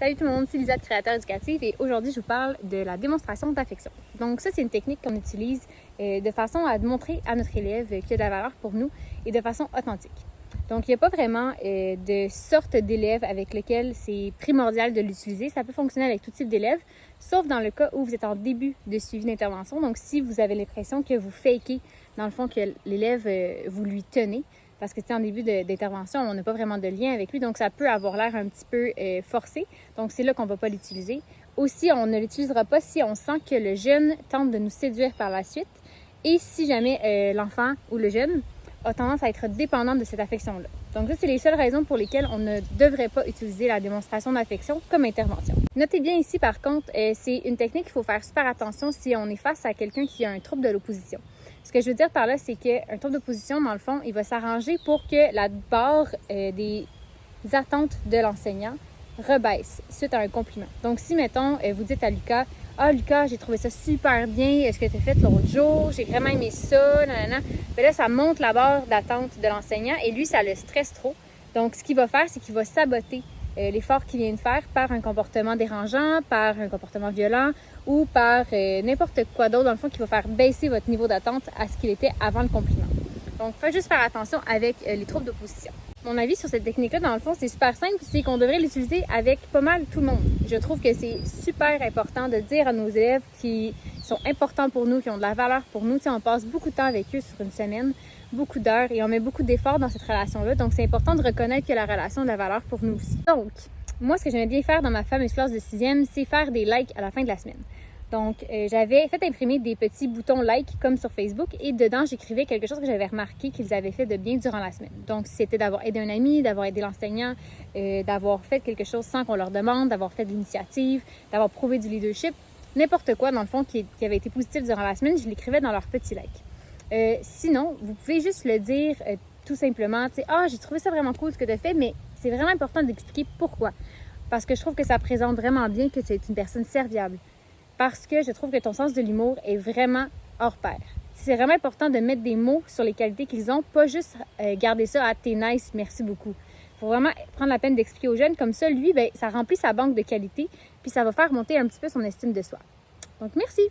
Salut tout le monde, c'est Lisa de Créateur Éducatif et aujourd'hui je vous parle de la démonstration d'affection. Donc ça c'est une technique qu'on utilise de façon à montrer à notre élève qu'il y a de la valeur pour nous et de façon authentique. Donc il n'y a pas vraiment de sorte d'élève avec lequel c'est primordial de l'utiliser. Ça peut fonctionner avec tout type d'élève, sauf dans le cas où vous êtes en début de suivi d'intervention. Donc si vous avez l'impression que vous fakez, dans le fond, que l'élève, vous lui tenez, parce que en début d'intervention, on n'a pas vraiment de lien avec lui, donc ça peut avoir l'air un petit peu forcé. Donc c'est là qu'on ne va pas l'utiliser. Aussi, on ne l'utilisera pas si on sent que le jeune tente de nous séduire par la suite et si jamais l'enfant ou le jeune a tendance à être dépendant de cette affection-là. Donc ça, c'est les seules raisons pour lesquelles on ne devrait pas utiliser la démonstration d'affection comme intervention. Notez bien ici, par contre, c'est une technique qu'il faut faire super attention si on est face à quelqu'un qui a un trouble de l'opposition. Ce que je veux dire par là, c'est qu'un trouble d'opposition, dans le fond, il va s'arranger pour que la barre des attentes de l'enseignant rebaisse suite à un compliment. Donc, si, mettons, vous dites à Lucas, « Ah, Lucas, j'ai trouvé ça super bien, ce que tu as fait l'autre jour, j'ai vraiment aimé ça, nanana. » Bien là, ça monte la barre d'attente de l'enseignant et lui, ça le stresse trop. Donc, ce qu'il va faire, c'est qu'il va saboter l'effort qu'il vient de faire par un comportement dérangeant, par un comportement violent ou par n'importe quoi d'autre, dans le fond, qui va faire baisser votre niveau d'attente à ce qu'il était avant le compliment. Donc, il faut juste faire attention avec les troubles d'opposition. Mon avis sur cette technique-là, dans le fond, c'est super simple, c'est qu'on devrait l'utiliser avec pas mal tout le monde. Je trouve que c'est super important de dire à nos élèves qui sont importants pour nous, qui ont de la valeur pour nous. On passe beaucoup de temps avec eux sur une semaine, beaucoup d'heures et on met beaucoup d'efforts dans cette relation-là. Donc, c'est important de reconnaître que la relation a de la valeur pour nous aussi. Donc, moi, ce que j'aimais bien faire dans ma fameuse classe de 6e, c'est faire des likes à la fin de la semaine. Donc, j'avais fait imprimer des petits boutons like comme sur Facebook et dedans, j'écrivais quelque chose que j'avais remarqué qu'ils avaient fait de bien durant la semaine. Donc, c'était d'avoir aidé un ami, d'avoir aidé l'enseignant, d'avoir fait quelque chose sans qu'on leur demande, d'avoir fait de l'initiative, d'avoir prouvé du leadership. N'importe quoi, dans le fond, qui avait été positif durant la semaine, je l'écrivais dans leur petit like. Sinon, vous pouvez juste le dire tout simplement, tu sais, « Ah, j'ai trouvé ça vraiment cool ce que tu as fait, mais c'est vraiment important d'expliquer pourquoi. » Parce que je trouve que ça présente vraiment bien que tu es une personne serviable. Parce que je trouve que ton sens de l'humour est vraiment hors pair. C'est vraiment important de mettre des mots sur les qualités qu'ils ont, pas juste garder ça à « t'es nice, merci beaucoup ». Il faut vraiment prendre la peine d'expliquer aux jeunes. Comme ça, lui, ça remplit sa banque de qualités, puis ça va faire monter un petit peu son estime de soi. Donc, merci!